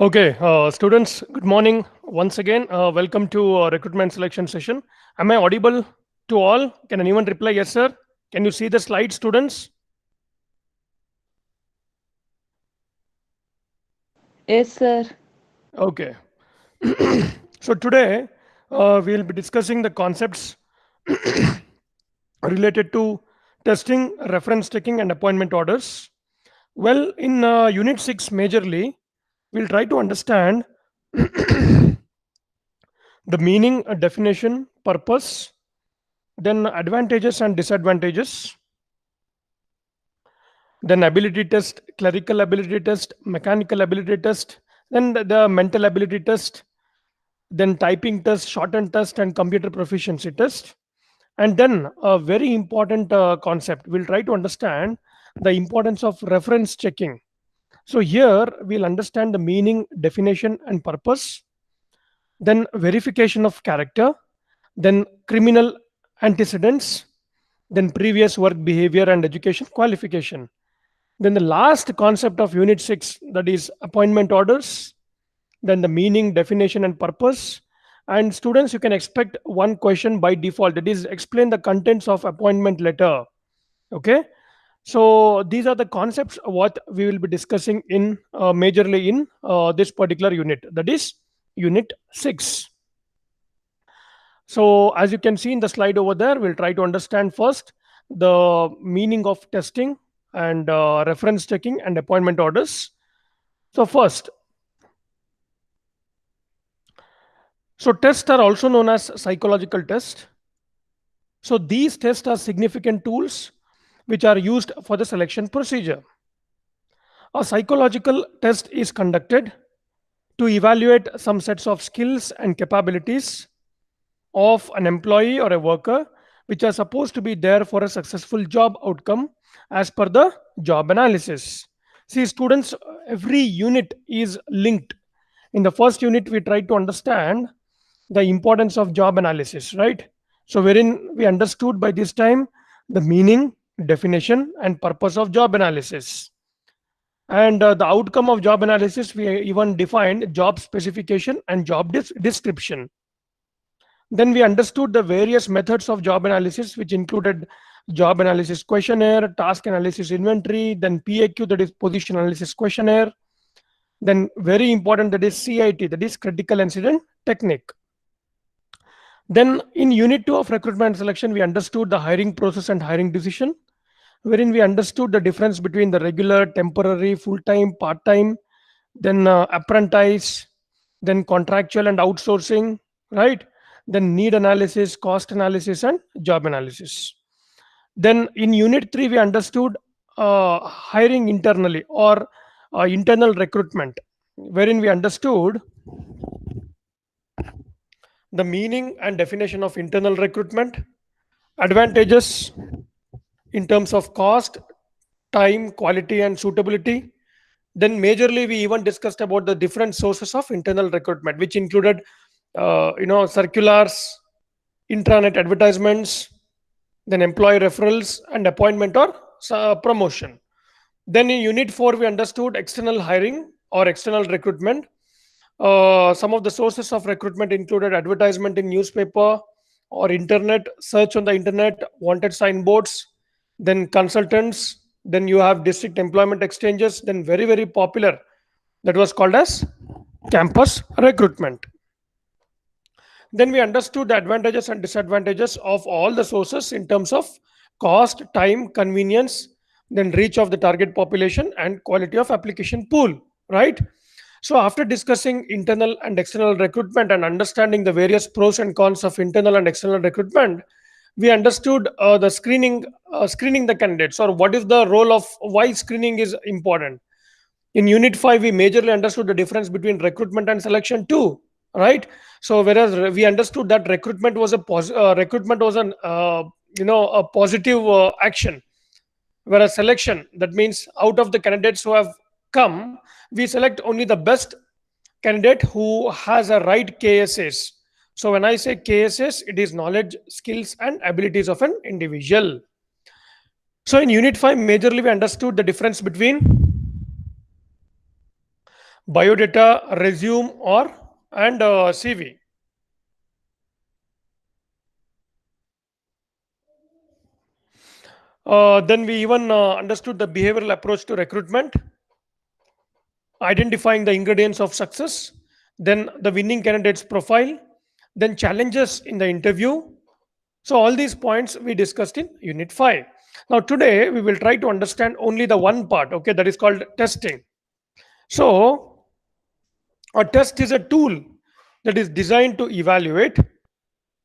Okay, students, good morning once again. Welcome to recruitment selection session. Am I audible to all? Can anyone reply yes, sir? Can you see the slide, students? Yes, sir. Okay. So today we'll be discussing the concepts related to testing, reference checking, and appointment orders. Well, in Unit 6, majorly, we'll try to understand the meaning, definition, purpose, then advantages and disadvantages, then ability test, clerical ability test, mechanical ability test, then the mental ability test, then typing test, shorthand test, and computer proficiency test. And then a very important concept, we'll try to understand the importance of reference checking. So here we'll understand the meaning, definition, and purpose, then verification of character, then criminal antecedents, then previous work behavior and education qualification. Then the last concept of Unit 6, that is appointment orders, then the meaning, definition, and purpose. And students, you can expect one question by default, that is explain the contents of appointment letter. Okay. So these are the concepts what we will be discussing in majorly in this particular unit, that is Unit 6. So as you can see in the slide over there, we'll try to understand first the meaning of testing and reference checking and appointment orders. So first, so tests are also known as psychological tests. So these tests are significant tools which are used for the selection procedure. A psychological test is conducted to evaluate some sets of skills and capabilities of an employee or a worker, which are supposed to be there for a successful job outcome as per the job analysis. See, students, every unit is linked. In the first unit, we tried to understand the importance of job analysis, right? So, wherein we understood by this time the meaning, definition, and purpose of job analysis. And the outcome of job analysis, we even defined job specification and job description. Then we understood the various methods of job analysis, which included job analysis questionnaire, task analysis inventory, then PAQ, that is position analysis questionnaire. Then very important, that is CIT, that is critical incident technique. Then in Unit 2 of recruitment selection, we understood the hiring process and hiring decision, wherein we understood the difference between the regular, temporary, full-time, part-time, then apprentice, then contractual and outsourcing, right? Then need analysis, cost analysis, and job analysis. Then in Unit 3, we understood hiring internally or internal recruitment, wherein we understood the meaning and definition of internal recruitment, advantages in terms of cost, time, quality, and suitability. Then majorly we even discussed about the different sources of internal recruitment, which included circulars, intranet advertisements, then employee referrals and appointment or promotion. Then in Unit 4, we understood external hiring or external recruitment. Some of the sources of recruitment included advertisement in newspaper or internet, search on the internet, wanted signboards, then consultants, then you have district employment exchanges, then very, very popular, that was called as campus recruitment. Then we understood the advantages and disadvantages of all the sources in terms of cost, time, convenience, then reach of the target population and quality of application pool, right? So after discussing internal and external recruitment and understanding the various pros and cons of internal and external recruitment, we understood the screening the candidates, or what is the role of why screening is important. In Unit 5, we majorly understood the difference between recruitment and selection too, right? So whereas we understood that recruitment was an a positive action, whereas selection, that means out of the candidates who have come, we select only the best candidate who has a right KSS. So when I say KSS, it is knowledge, skills, and abilities of an individual. So in Unit 5, majorly we understood the difference between biodata, resume, or and CV. Then we even understood the behavioral approach to recruitment, identifying the ingredients of success, then the winning candidate's profile, then challenges in the interview. So all these points we discussed in Unit 5. Now today we will try to understand only the one part, okay, that is called testing. So a test is a tool that is designed to evaluate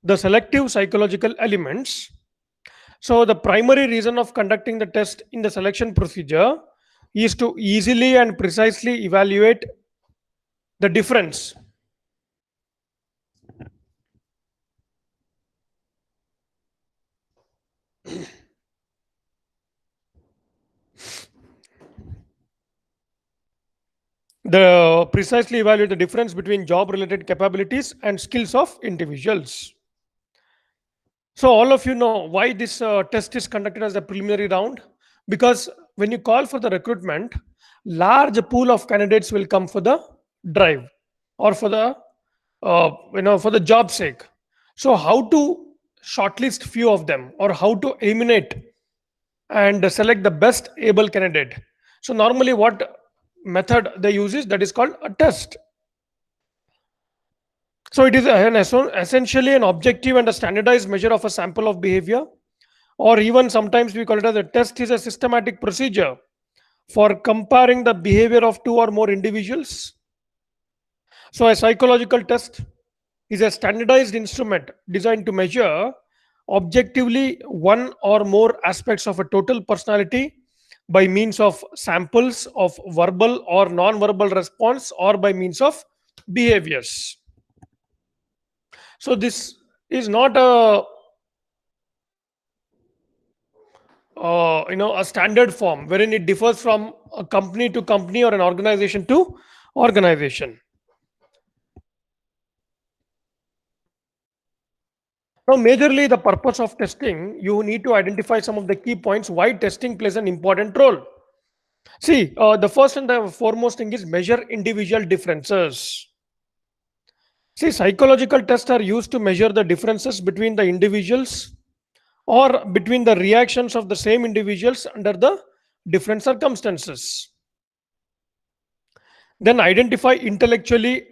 the selective psychological elements. So the primary reason of conducting the test in the selection procedure is to easily and precisely evaluate the difference between job related capabilities and skills of individuals. So all of you know why this test is conducted as a preliminary round, because when you call for the recruitment, large pool of candidates will come for the drive or for the for the job sake. So how to shortlist few of them, or how to eliminate and select the best able candidate? So normally what method they use is that is called a test. So it is essentially an objective and a standardized measure of a sample of behavior, or even sometimes we call it as a test is a systematic procedure for comparing the behavior of two or more individuals. So a psychological test is a standardized instrument designed to measure objectively one or more aspects of a total personality by means of samples of verbal or non-verbal response, or by means of behaviors. So this is not a standard form wherein it differs from a company to company or an organization to organization. Now, majorly the purpose of testing, you need to identify some of the key points why testing plays an important role. See, the first and the foremost thing is measure individual differences. See, psychological tests are used to measure the differences between the individuals, or between the reactions of the same individuals under the different circumstances. Then identify intellectually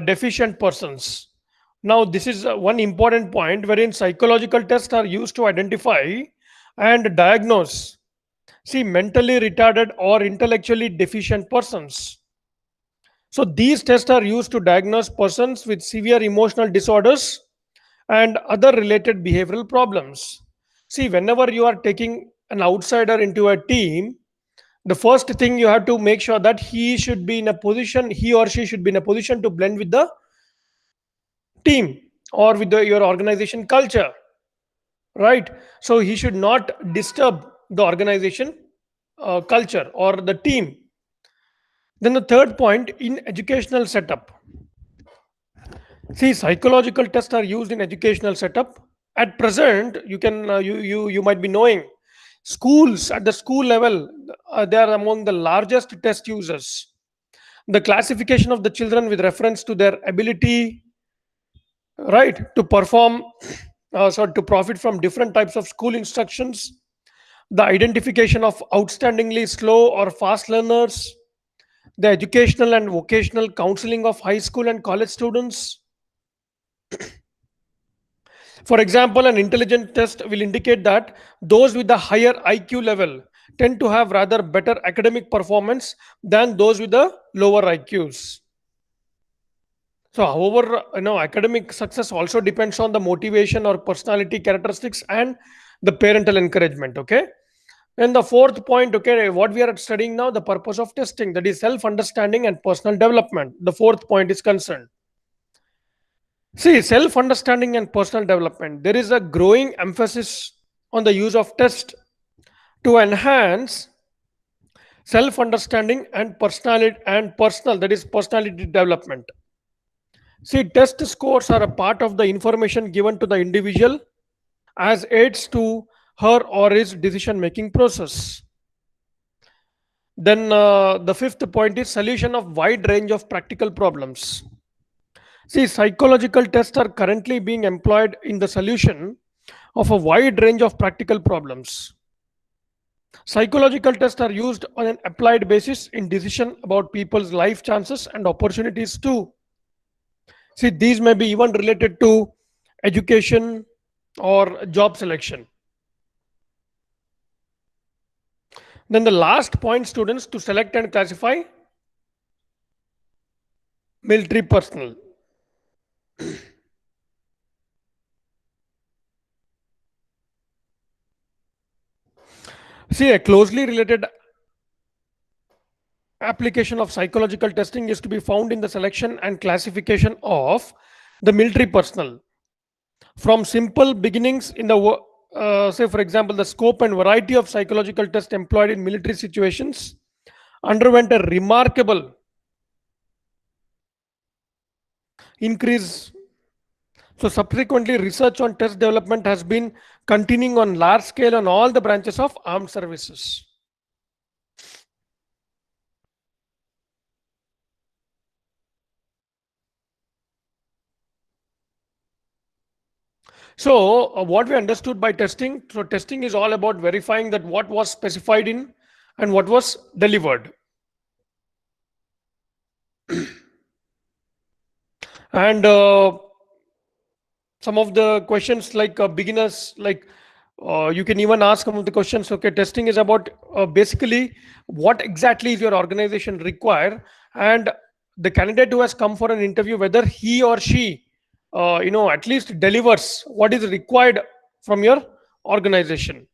deficient persons. Now, this is one important point wherein psychological tests are used to identify and diagnose, see, mentally retarded or intellectually deficient persons. So, these tests are used to diagnose persons with severe emotional disorders and other related behavioral problems. See, whenever you are taking an outsider into a team, the first thing you have to make sure that he or she should be in a position to blend with the team, or with your organization culture, right? So he should not disturb the organization culture or the team. Then the third point, in educational setup. See, psychological tests are used in educational setup. At present, you might be knowing schools at the school level, they are among the largest test users. The classification of the children with reference to their ability, right, to perform, to profit from different types of school instructions, the identification of outstandingly slow or fast learners, the educational and vocational counseling of high school and college students. For example, an intelligence test will indicate that those with the higher IQ level tend to have rather better academic performance than those with the lower IQs. So, however, academic success also depends on the motivation or personality characteristics and the parental encouragement. Okay. And the fourth point, okay, what we are studying now, the purpose of testing, that is self understanding and personal development. The fourth point is concerned. See, self understanding and personal development. There is a growing emphasis on the use of test to enhance self understanding and that is personality development. See, test scores are a part of the information given to the individual as aids to her or his decision making process. Then the fifth point is solution of wide range of practical problems. See, psychological tests are currently being employed in the solution of a wide range of practical problems. Psychological tests are used on an applied basis in decision about people's life chances and opportunities too. See, these may be even related to education or job selection. Then the last point, students, to select and classify military personnel. See, a closely related application of psychological testing is to be found in the selection and classification of the military personnel. From simple beginnings in the say for example, the scope and variety of psychological tests employed in military situations underwent a remarkable increase. So subsequently, research on test development has been continuing on large scale on all the branches of armed services. So what we understood by testing, so testing is all about verifying that what was specified in and what was delivered. And some of the questions like beginners, like you can even ask some of the questions. Okay, testing is about basically what exactly is your organization require, and the candidate who has come for an interview, whether he or she at least delivers what is required from your organization.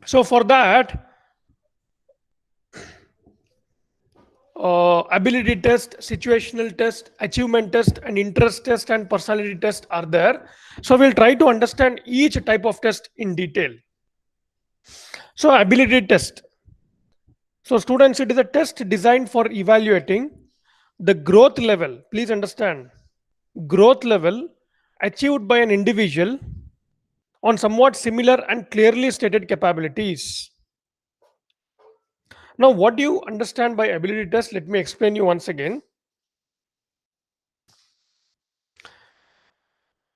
So for that, ability test, situational test, achievement test, and interest test and personality test are there. So we'll try to understand each type of test in detail. So ability test. So students, it is a test designed for evaluating the growth level. Please understand, growth level achieved by an individual on somewhat similar and clearly stated capabilities. Now, what do you understand by ability test? Let me explain you once again.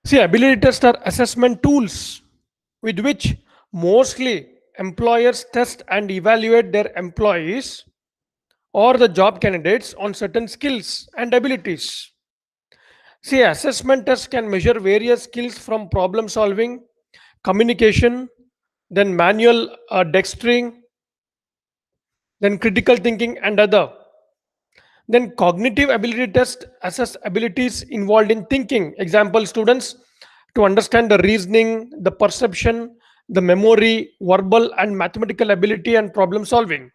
See, ability tests are assessment tools with which mostly employers test and evaluate their employees or the job candidates on certain skills and abilities. See, assessment tests can measure various skills from problem solving, communication, then manual dextering, then critical thinking, and other. Then cognitive ability test assess abilities involved in thinking. Example, students, to understand the reasoning, the perception, the memory, verbal and mathematical ability, and problem solving.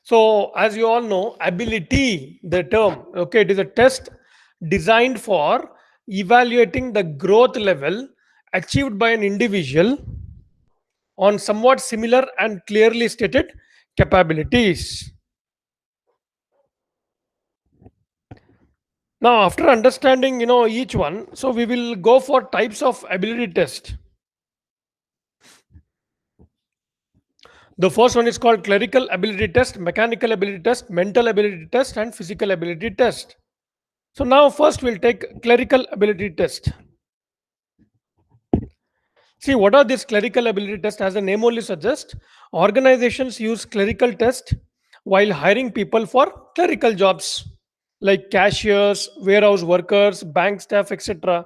So, as you all know, ability, the term, okay, it is a test designed for evaluating the growth level achieved by an individual on somewhat similar and clearly stated capabilities. Now, after understanding, each one, so we will go for types of ability test. The first one is called clerical ability test, mechanical ability test, mental ability test, and physical ability test. So now first we'll take clerical ability test. See, what are these clerical ability tests? As the name only suggests, organizations use clerical test while hiring people for clerical jobs like cashiers, warehouse workers, bank staff, etc.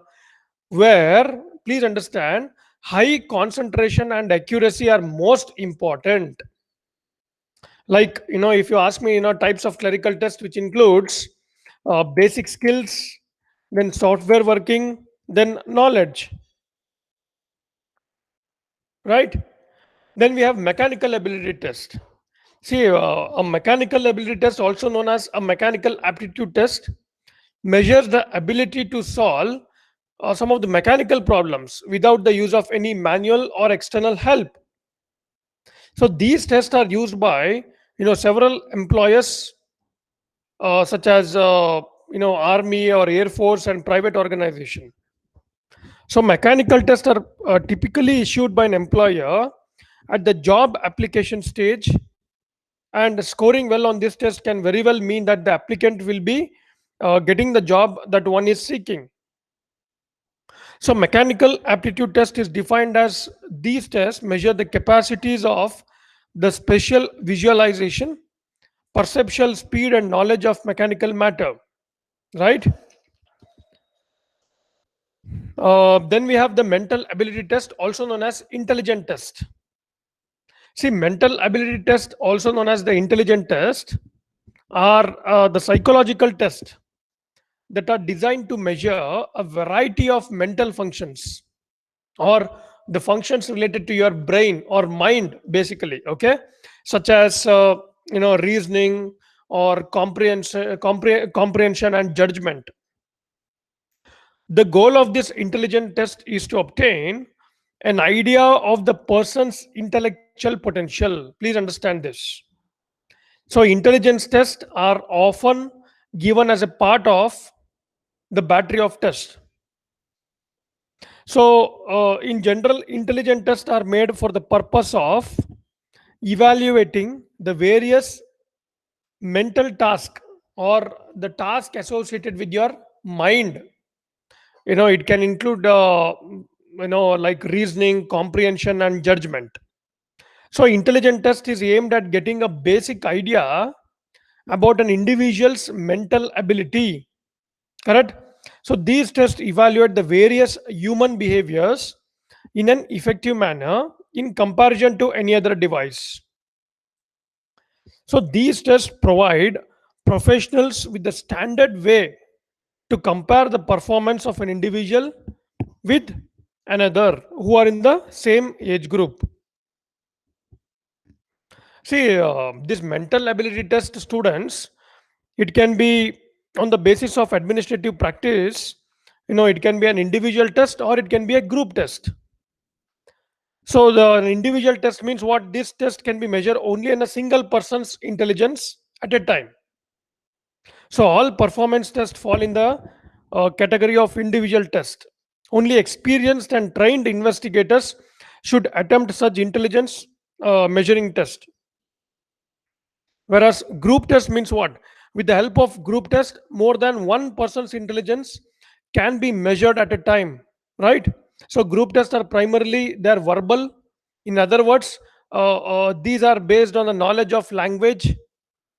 Where, please understand, high concentration and accuracy are most important. Like, if you ask me, types of clerical test, which includes basic skills, then software working, then knowledge, right? Then we have mechanical ability test. See, a mechanical ability test, also known as a mechanical aptitude test, measures the ability to solve some of the mechanical problems without the use of any manual or external help. So these tests are used by several employers, such as army or air force and private organization. So mechanical tests are typically issued by an employer at the job application stage, and scoring well on this test can very well mean that the applicant will be getting the job that one is seeking. So mechanical aptitude test is defined as these tests measure the capacities of the spatial visualization, perceptual speed and knowledge of mechanical matter, right? Then we have the mental ability test, also known as intelligent test. See, mental ability test, also known as the intelligent test, are the psychological test that are designed to measure a variety of mental functions, or the functions related to your brain or mind, basically. Okay, such as reasoning or comprehension and judgment. The goal of this intelligent test is to obtain an idea of the person's intellectual potential. Please understand this. So, intelligence tests are often given as a part of the battery of tests. So, in general, intelligent tests are made for the purpose of evaluating the various mental task or the task associated with your mind. It can include like reasoning, comprehension and judgment. So intelligent test is aimed at getting a basic idea about an individual's mental ability, correct? So these tests evaluate the various human behaviors in an effective manner in comparison to any other device. So these tests provide professionals with the standard way to compare the performance of an individual with another who are in the same age group. See, this mental ability test students, it can be on the basis of administrative practice. It can be an individual test or it can be a group test. So the individual test means what? This test can be measured only in a single person's intelligence at a time. So all performance tests fall in the category of individual test. Only experienced and trained investigators should attempt such intelligence measuring test. Whereas group test means what? With the help of group test, more than one person's intelligence can be measured at a time, right? So group tests are primarily they're verbal. In other words, these are based on the knowledge of language,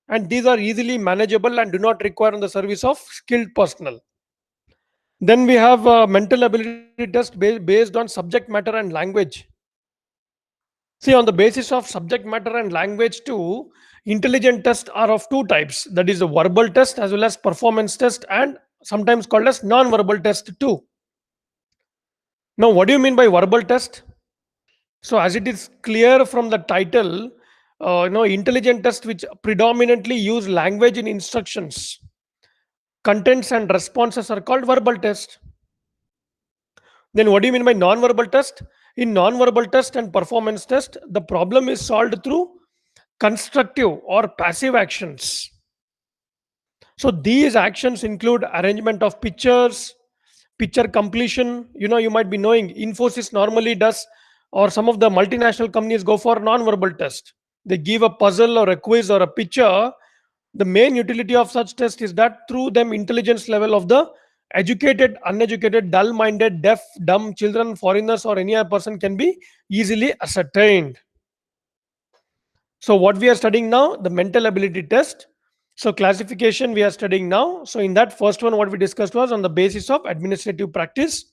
and these are easily manageable and do not require on the service of skilled personnel. Then we have mental ability test based on subject matter and language. See, on the basis of subject matter and language too, intelligent tests are of two types. That is a verbal test as well as performance test, and sometimes called as non-verbal test too. Now, what do you mean by verbal test? So, as it is clear from the title, intelligent tests which predominantly use language in instructions, contents and responses are called verbal test. Then what do you mean by non-verbal test? In non-verbal test and performance test, the problem is solved through constructive or passive actions. So these actions include arrangement of pictures, picture completion. You might be knowing Infosys normally does, or some of the multinational companies go for non-verbal test. They give a puzzle or a quiz or a picture. The main utility of such test is that through them intelligence level of the educated, uneducated, dull-minded, deaf, dumb children, foreigners or any other person can be easily ascertained. So what we are studying now, the mental ability test. So classification we are studying now. So in that first one, what we discussed was on the basis of administrative practice.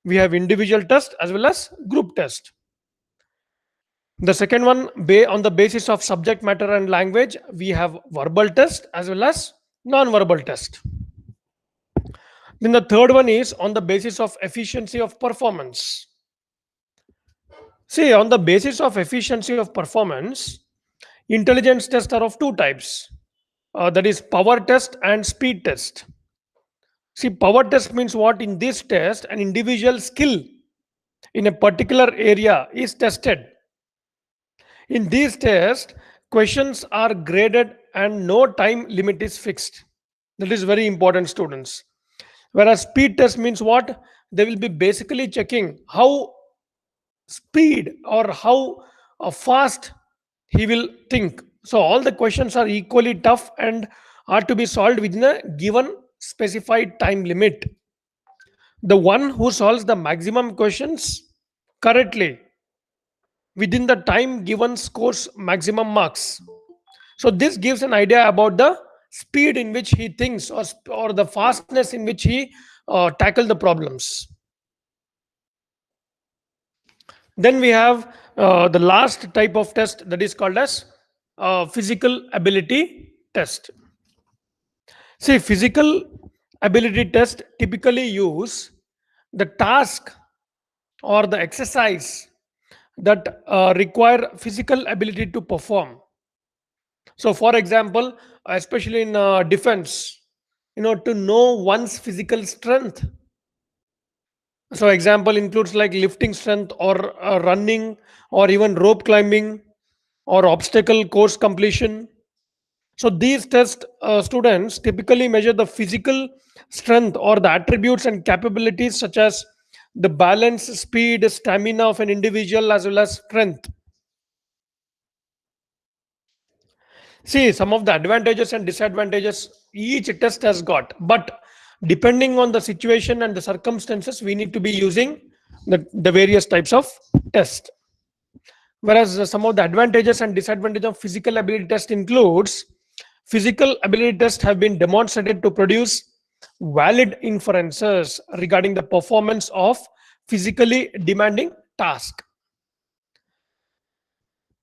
We have individual test as well as group test. The second one, on the basis of subject matter and language, we have verbal test as well as non-verbal test. Then the third one is on the basis of efficiency of performance. See, on the basis of efficiency of performance, intelligence tests are of two types. That is power test and speed test. See, power test means what? In this test, an individual skill in a particular area is tested. In these tests, questions are graded and no time limit is fixed. That is very important, students. Whereas speed test means what? they will be basically checking how speed or how fast he will think. So all the questions are equally tough and are to be solved within a given specified time limit. The one who solves the maximum questions correctly within the time given scores maximum marks. So this gives an idea about the speed in which he thinks, or the fastness in which he tackle the problems. Then we have the last type of test, that is called as physical ability test. See, physical ability test typically use the task or the exercise that require physical ability to perform. So, for example, especially in defense, to know one's physical strength. So, example includes like lifting strength, or running, or even rope climbing, or obstacle course completion. So, these test students typically measure the physical strength or the attributes and capabilities such as the balance, speed, stamina of an individual, as well as strength. See, some of the advantages and disadvantages each test has got, but depending on the situation and the circumstances, we need to be using the various types of test. Whereas some of the advantages and disadvantages of physical ability test includes physical ability tests have been demonstrated to produce valid inferences regarding the performance of physically demanding task.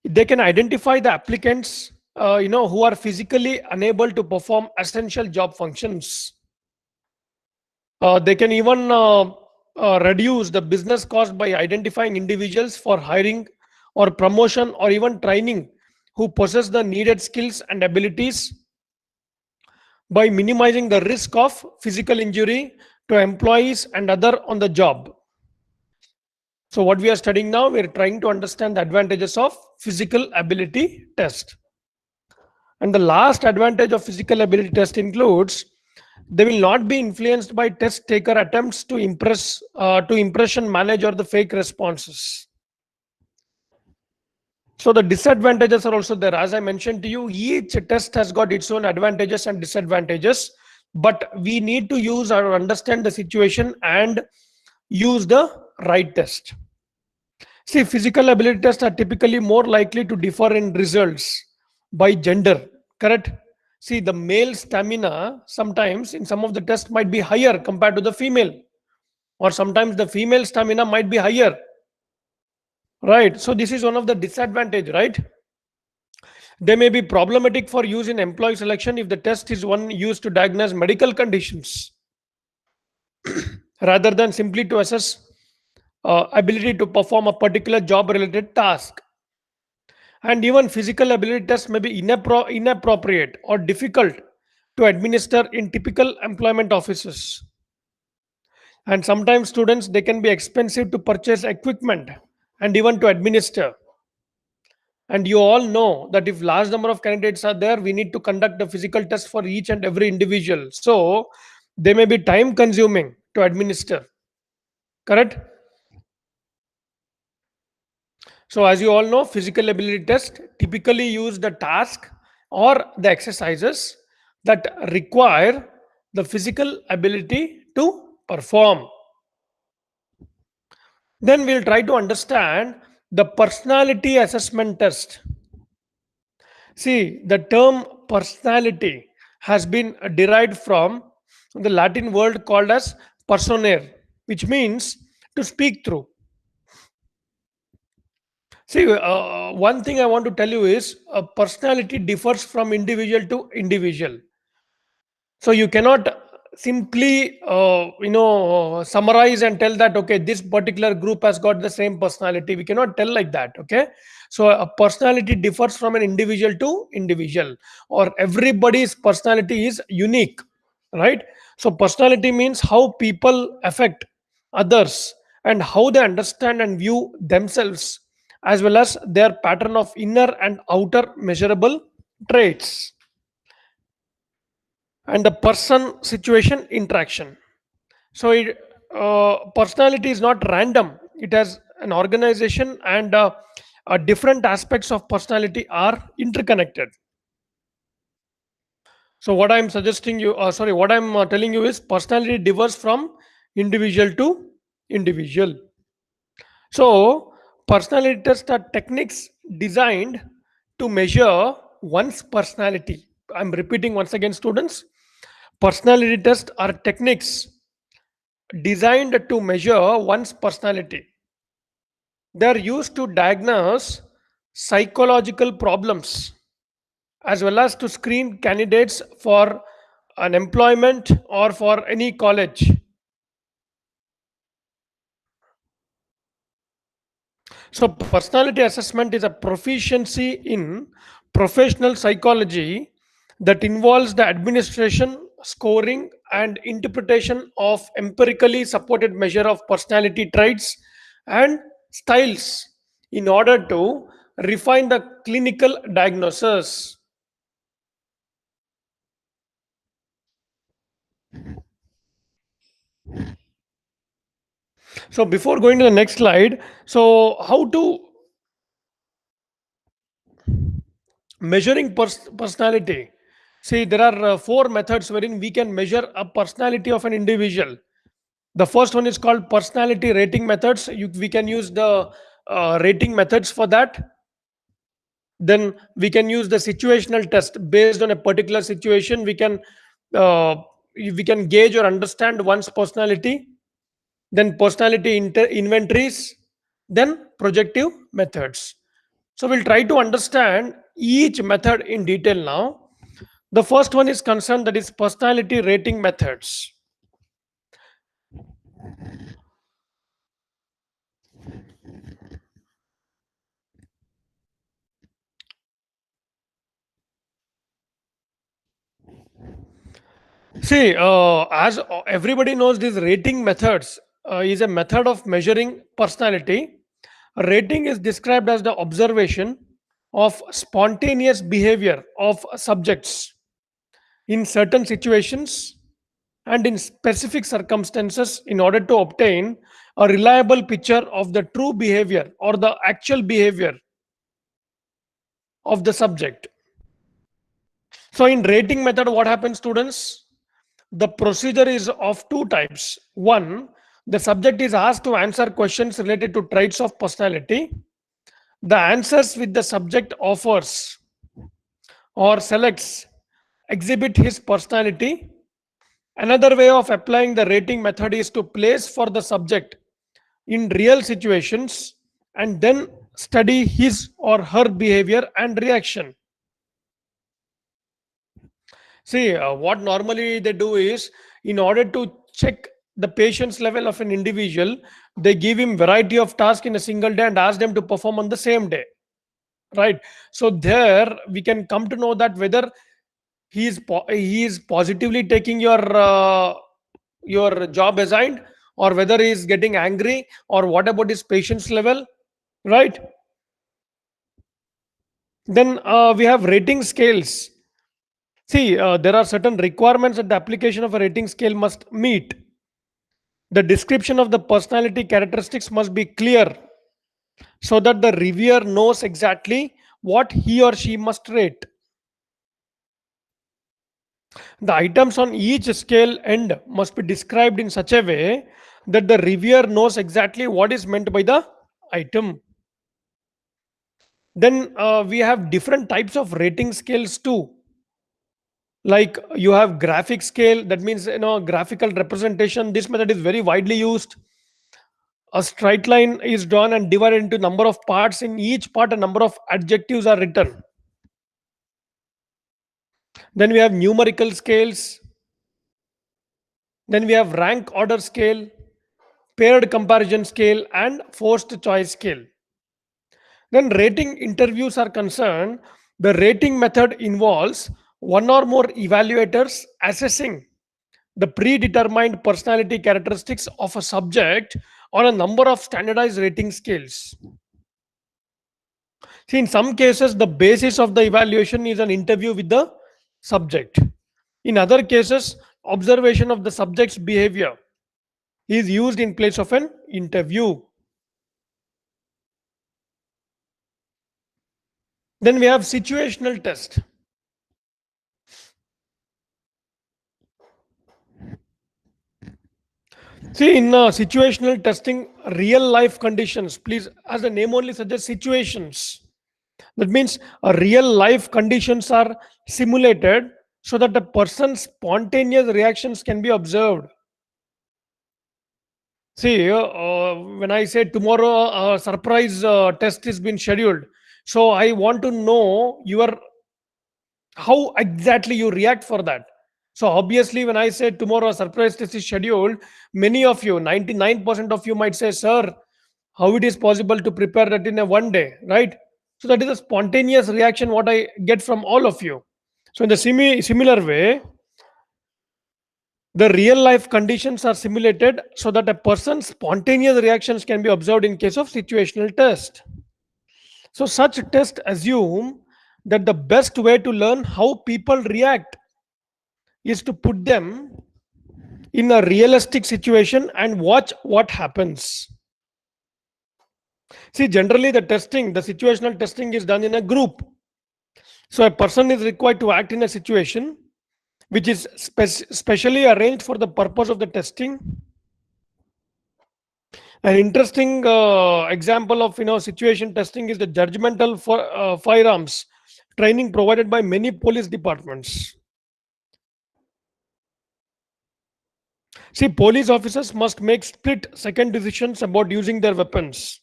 They can identify the applicants who are physically unable to perform essential job functions. They can even reduce the business cost by identifying individuals for hiring or promotion or even training who possess the needed skills and abilities, by minimizing the risk of physical injury to employees and other on the job. So what we are studying now, we are trying to understand the advantages of physical ability test. And the last advantage of physical ability test includes they will not be influenced by test taker attempts to impression manage or the fake responses. So the disadvantages are also there. As I mentioned to you, each test has got its own advantages and disadvantages, but we need to use or understand the situation and use the right test. See, physical ability tests are typically more likely to differ in results by gender, correct? See, the male stamina sometimes in some of the tests might be higher compared to the female, or sometimes the female stamina might be higher, right? So this is one of the disadvantage, right? They may be problematic for use in employee selection if the test is one used to diagnose medical conditions rather than simply to assess ability to perform a particular job related task. And even physical ability tests may be inappropriate or difficult to administer in typical employment offices. And sometimes students, they can be expensive to purchase equipment and even to administer. And you all know that if large number of candidates are there, we need to conduct a physical test for each and every individual. So they may be time consuming to administer. Correct? So as you all know, physical ability test typically use the task or the exercises that require the physical ability to perform. Then we'll try to understand the personality assessment test. See, the term personality has been derived from the Latin word called as personare, which means to speak through. See, one thing I want to tell you is personality differs from individual to individual. So you cannot simply summarize and tell that okay, this particular group has got the same personality. We cannot tell like that. Okay, so a personality differs from an individual to individual, or everybody's personality is unique, right? So personality means how people affect others and how they understand and view themselves, as well as their pattern of inner and outer measurable traits. And the person situation interaction. So personality is not random. It has an organization, and different aspects of personality are interconnected. So what I'm suggesting you, sorry, what I'm telling you is personality differs from individual to individual. So personality tests are techniques designed to measure one's personality. I'm repeating once again, students. Personality tests are techniques designed to measure one's personality. They are used to diagnose psychological problems as well as to screen candidates for an employment or for any college. So, personality assessment is a proficiency in professional psychology that involves the administration, scoring, and interpretation of empirically supported measure of personality traits and styles in order to refine the clinical diagnosis. So, before going to the next slide, so how to measuring personality? See, there are four methods wherein we can measure a personality of an individual. The first one is called personality rating methods. We can use the rating methods for that. Then we can use the situational test based on a particular situation. We can gauge or understand one's personality. Then personality inventories. Then projective methods. So we'll try to understand each method in detail now. The first one is concerned, that is personality rating methods. See, as everybody knows, these rating methods is a method of measuring personality. Rating is described as the observation of spontaneous behavior of subjects in certain situations and in specific circumstances in order to obtain a reliable picture of the true behavior or the actual behavior of the subject. So, in rating method, what happens, students? The procedure is of two types. One, the subject is asked to answer questions related to traits of personality. The answers which the subject offers or selects exhibit his personality. Another way of applying the rating method is to place for the subject in real situations and then study his or her behavior and reaction. See, what normally they do is, in order to check the patience level of an individual, they give him variety of tasks in a single day and ask them to perform on the same day. Right. So there we can come to know that whether he is positively taking your job assigned, or whether he is getting angry, or what about his patience level. Right. Then we have rating scales. See, there are certain requirements that the application of a rating scale must meet. The description of the personality characteristics must be clear so that the reviewer knows exactly what he or she must rate. The items on each scale end must be described in such a way that the reviewer knows exactly what is meant by the item. Then we have different types of rating scales too. Like you have graphic scale, that means graphical representation. This method is very widely used. A straight line is drawn and divided into number of parts. In each part, a number of adjectives are written. Then we have numerical scales. Then we have rank order scale, paired comparison scale, and forced choice scale. Then rating interviews are concerned. The rating method involves one or more evaluators assessing the predetermined personality characteristics of a subject on a number of standardized rating scales. See, in some cases, the basis of the evaluation is an interview with the subject. In other cases, observation of the subject's behavior. is used in place of an interview. Then we have situational test. See, in situational testing, real life conditions, please, as the name only suggests, situations. That means real life conditions are simulated so that the person's spontaneous reactions can be observed. See, when I say tomorrow a surprise test is been scheduled, so I want to know your how exactly you react for that. So obviously, when I say tomorrow a surprise test is scheduled, many of you, 99% of you might say, "Sir, how it is possible to prepare that in a one day?" Right? So that is a spontaneous reaction what I get from all of you. So in the similar way, the real life conditions are simulated so that a person's spontaneous reactions can be observed in case of situational test. So such tests assume that the best way to learn how people react is to put them in a realistic situation and watch what happens. See, generally the situational testing is done in a group. So a person is required to act in a situation which is specially arranged for the purpose of the testing. An interesting example of situation testing is the judgmental for firearms training provided by many police departments. See, police officers must make split second decisions about using their weapons.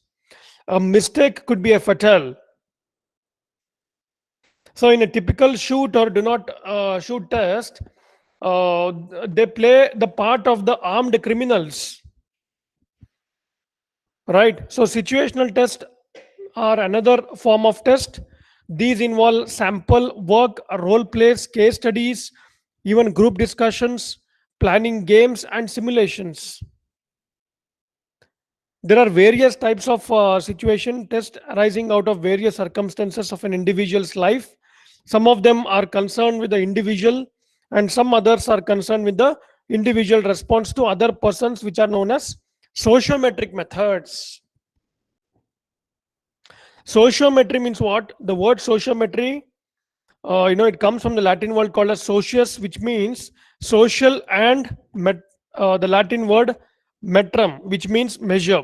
A mistake could be a fatal. So, in a typical shoot or do not shoot test, uh, they play the part of the armed criminals, right? So, situational tests are another form of test. These involve sample work, role plays, case studies, even group discussions, planning games, and simulations. There are various types of situation tests arising out of various circumstances of an individual's life. Some of them are concerned with the individual, and some others are concerned with the individual response to other persons, which are known as sociometric methods. Sociometry means what? The word sociometry, it comes from the Latin word called as socius, which means social, and the Latin word metrum, which means measure.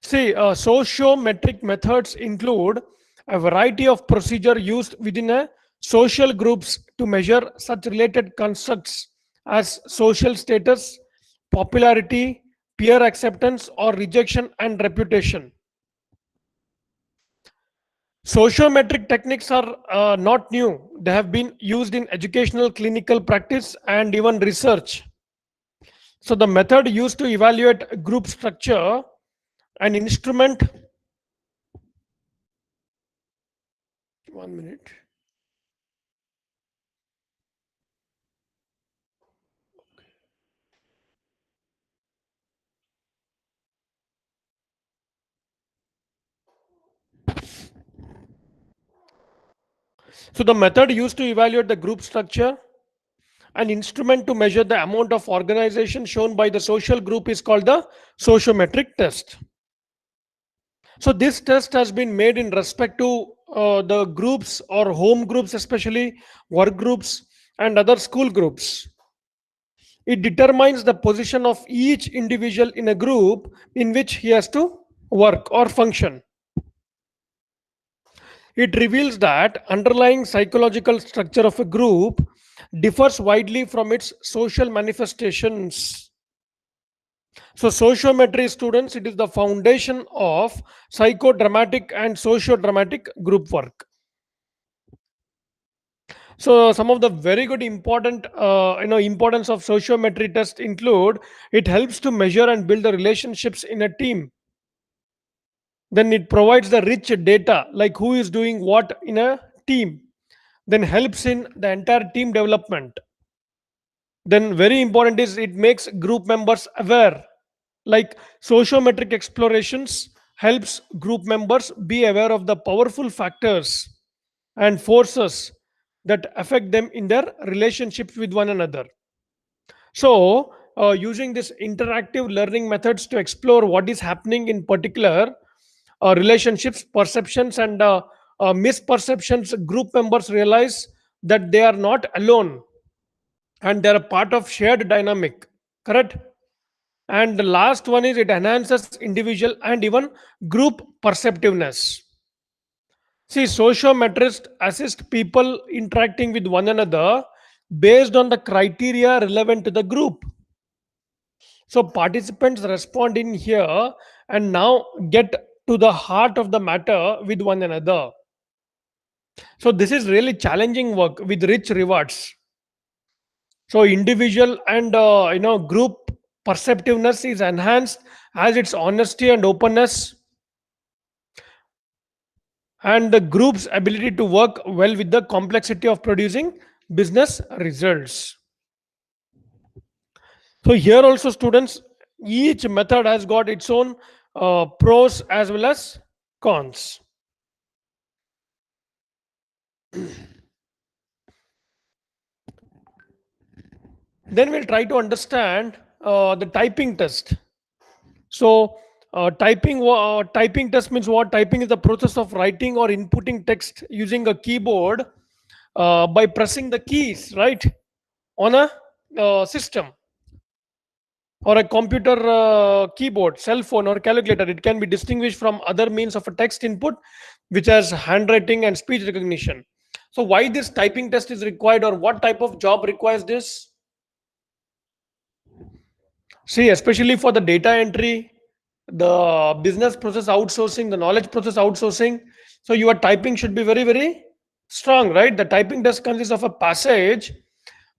See, sociometric methods include a variety of procedure used within a social groups to measure such related constructs as social status, popularity, peer acceptance, or rejection and reputation. Sociometric techniques are not new. They have been used in educational, clinical practice, and even research. So, the method used to evaluate group structure, an instrument. 1 minute. So the method used to evaluate the group structure, an instrument to measure the amount of organization shown by the social group is called the sociometric test. So this test has been made in respect to the groups or home groups, especially work groups and other school groups. It determines the position of each individual in a group in which he has to work or function. It reveals that underlying psychological structure of a group differs widely from its social manifestations. So, sociometry students, it is the foundation of psychodramatic and sociodramatic group work. So, some of the very good important, importance of sociometry test include it helps to measure and build the relationships in a team. Then it provides the rich data like who is doing what in a team, then helps in the entire team development. Then very important is it makes group members aware, like sociometric explorations helps group members be aware of the powerful factors and forces that affect them in their relationships with one another. So using this interactive learning methods to explore what is happening in particular relationships, perceptions, and misperceptions, group members realize that they are not alone and they're a part of shared dynamic. Correct? And the last one is it enhances individual and even group perceptiveness. See, sociometrists assist people interacting with one another based on the criteria relevant to the group. So participants respond in here and now get to the heart of the matter with one another. So this is really challenging work with rich rewards. So individual and group perceptiveness is enhanced as its honesty and openness, and the group's ability to work well with the complexity of producing business results. So here also students, each method has got its own pros as well as cons. Then we'll try to understand the typing test. So typing test means what? Typing is the process of writing or inputting text using a keyboard by pressing the keys, right, on a system or a computer keyboard, cell phone, or calculator. It can be distinguished from other means of a text input, which has handwriting and speech recognition. So, why this typing test is required, or what type of job requires this? See, especially for the data entry, the business process outsourcing, the knowledge process outsourcing. So, your typing should be very, very strong, right? The typing test consists of a passage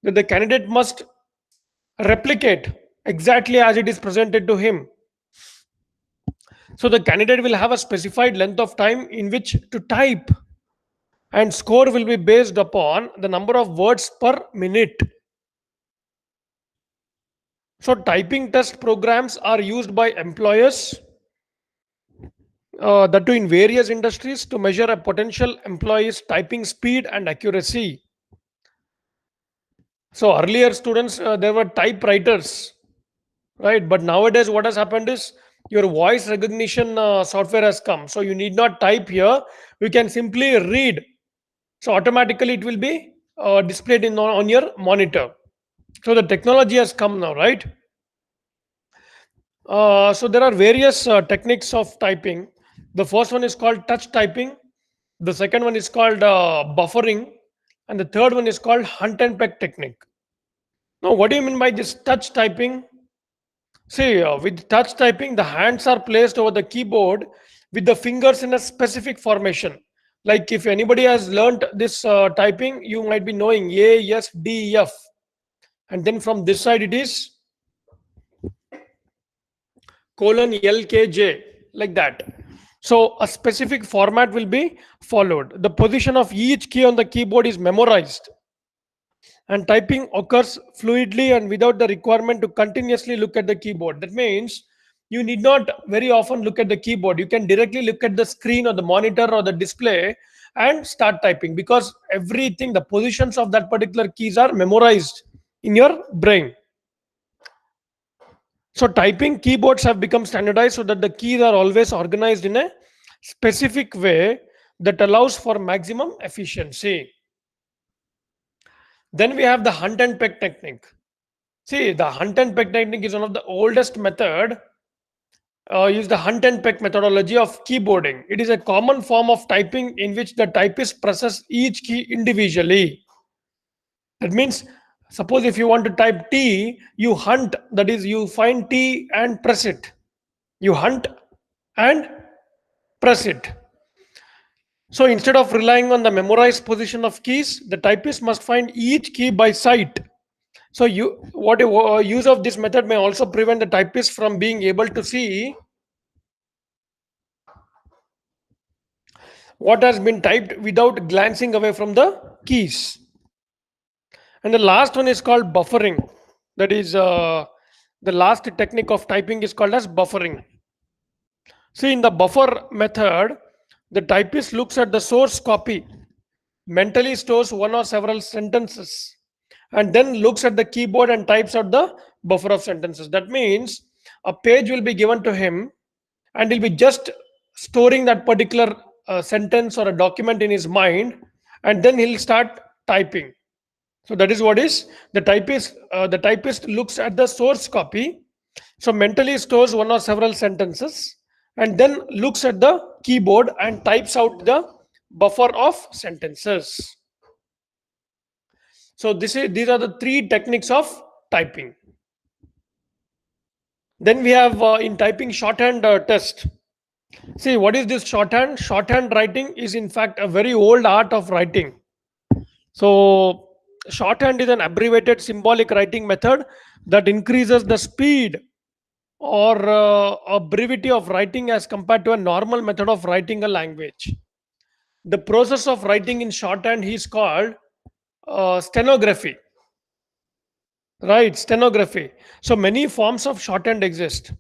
that the candidate must replicate exactly as it is presented to him. So the candidate will have a specified length of time in which to type, and score will be based upon the number of words per minute. So typing test programs are used by employers, that too in various industries, to measure a potential employee's typing speed and accuracy. So earlier students, there were typewriters, right? But nowadays what has happened is your voice recognition software has come. So you need not type here. You can simply read. So automatically it will be displayed on your monitor. So the technology has come now, right? So there are various techniques of typing. The first one is called touch typing. The second one is called buffering. And the third one is called hunt and peck technique. Now, what do you mean by this touch typing? See, with touch typing, the hands are placed over the keyboard with the fingers in a specific formation. Like if anybody has learned this typing, you might be knowing A, S, D, F. And then from this side, it is colon L, K, J, like that. So a specific format will be followed. The position of each key on the keyboard is memorized, and typing occurs fluidly and without the requirement to continuously look at the keyboard. That means you need not very often look at the keyboard. You can directly look at the screen or the monitor or the display and start typing, because everything, the positions of that particular keys are memorized in your brain. So typing keyboards have become standardized so that the keys are always organized in a specific way that allows for maximum efficiency. Then we have the hunt and peck technique. See, the hunt and peck technique is one of the oldest method. Use the hunt and peck methodology of keyboarding. It is a common form of typing in which the typist presses each key individually. That means, suppose if you want to type T, you hunt, that is, you find T and press it. You hunt and press it. So instead of relying on the memorized position of keys, the typist must find each key by sight. So use of this method may also prevent the typist from being able to see what has been typed without glancing away from the keys. And the last one is called buffering. That is the last technique of typing is called as buffering. See, in the buffer method, the typist looks at the source copy, mentally stores one or several sentences, and then looks at the keyboard and types out the buffer of sentences. That means a page will be given to him, and he'll be just storing that particular sentence or a document in his mind, and then he'll start typing. So that is what is the typist. The typist looks at the source copy, so mentally stores one or several sentences, and then looks at the keyboard and types out the buffer of sentences. So these are the three techniques of typing. Then we have in typing shorthand test. See, what is this shorthand? Shorthand writing is in fact a very old art of writing. So shorthand is an abbreviated symbolic writing method that increases the speed or a brevity of writing as compared to a normal method of writing a language. The process of writing in shorthand is called stenography. Right, stenography. So many forms of shorthand exist.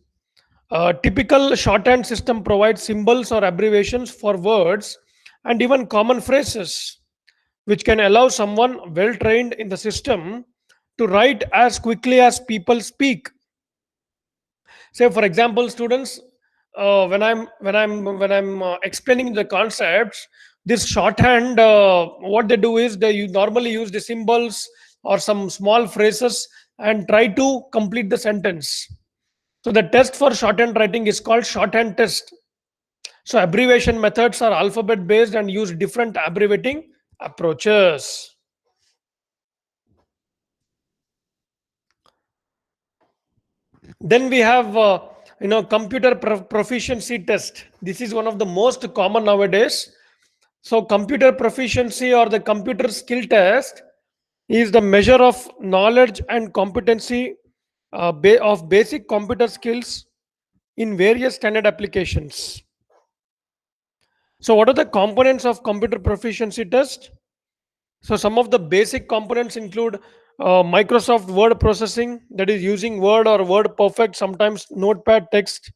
A typical shorthand system provides symbols or abbreviations for words and even common phrases, which can allow someone well trained in the system to write as quickly as people speak. Say, for example, students, when I'm explaining the concepts, this shorthand, what they do is normally use the symbols or some small phrases and try to complete the sentence. So the test for shorthand writing is called shorthand test. So abbreviation methods are alphabet based and use different abbreviating approaches. Then we have computer proficiency test. This is one of the most common nowadays. So computer proficiency or the computer skill test is the measure of knowledge and competency of basic computer skills in various standard applications. So what are the components of computer proficiency test? So some of the basic components include Microsoft Word processing, that is using Word or Word Perfect, sometimes Notepad text.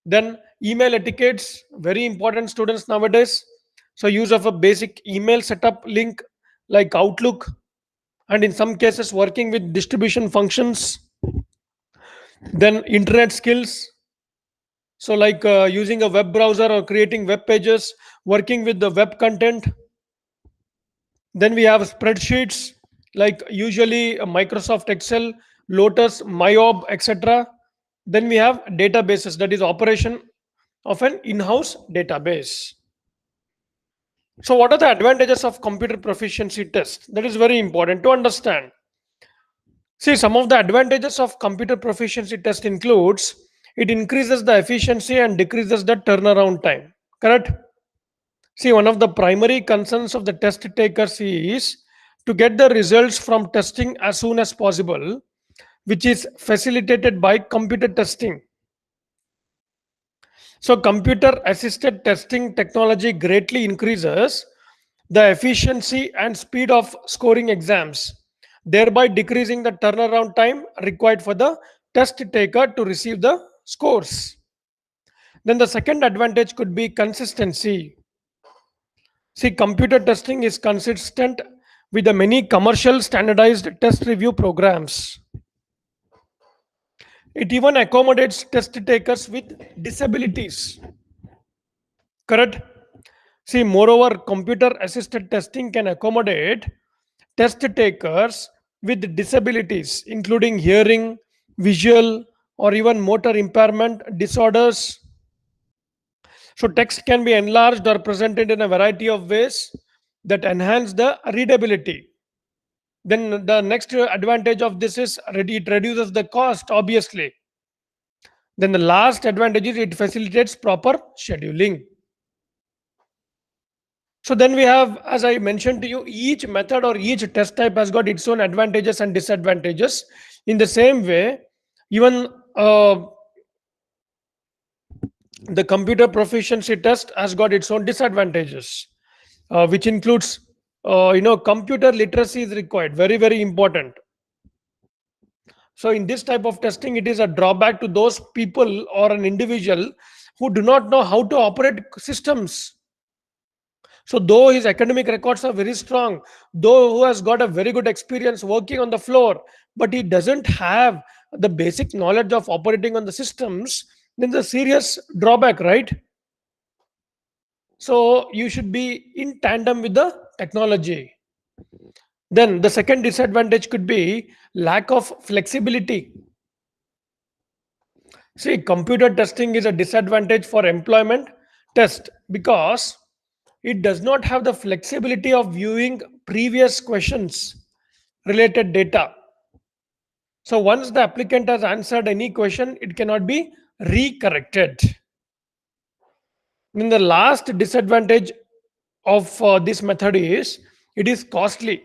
Then email etiquettes, very important students nowadays. So use of a basic email setup link like Outlook, and in some cases working with distribution functions. Then internet skills. So like using a web browser or creating web pages, working with the web content. Then we have spreadsheets like usually Microsoft Excel, Lotus, Myob, etc. Then we have databases, that is operation of an in-house database. So what are the advantages of computer proficiency test? That is very important to understand. See, some of the advantages of computer proficiency test includes it increases the efficiency and decreases the turnaround time. Correct? See, one of the primary concerns of the test takers is to get the results from testing as soon as possible, which is facilitated by computer testing. So, computer assisted testing technology greatly increases the efficiency and speed of scoring exams, thereby decreasing the turnaround time required for the test taker to receive the scores. Then, the second advantage could be consistency. See, computer testing is consistent with the many commercial standardized test review programs. It even accommodates test takers with disabilities. Correct? See, moreover, computer assisted testing can accommodate test takers with disabilities, including hearing, visual, or even motor impairment disorders. So, text can be enlarged or presented in a variety of ways that enhance the readability. Then, the next advantage of this is it reduces the cost, obviously. Then, the last advantage is it facilitates proper scheduling. So then we have, as I mentioned to you, each method or each test type has got its own advantages and disadvantages. In the same way, even the computer proficiency test has got its own disadvantages, which includes, computer literacy is required, very, very important. So in this type of testing, it is a drawback to those people or an individual who do not know how to operate systems. So though his academic records are very strong, though who has got a very good experience working on the floor, but he doesn't have the basic knowledge of operating on the systems, then the serious drawback, right? So you should be in tandem with the technology. Then the second disadvantage could be lack of flexibility. See, computer testing is a disadvantage for employment test because it does not have the flexibility of viewing previous questions related data. So once the applicant has answered any question, it cannot be recorrected. Then the last disadvantage of this method is it is costly.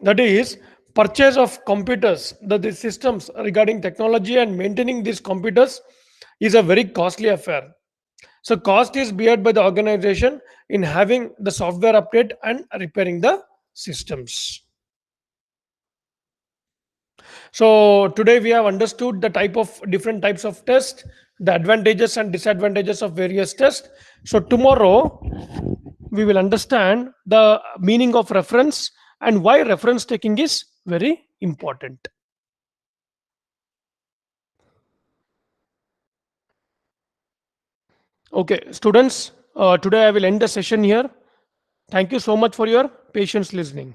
That is, purchase of computers, the systems regarding technology and maintaining these computers is a very costly affair. So cost is beared by the organization in having the software update and repairing the systems. So today we have understood the type of different types of tests, the advantages and disadvantages of various tests. So tomorrow we will understand the meaning of reference and why reference taking is very important. Okay, students, today I will end the session here. Thank you so much for your patience listening.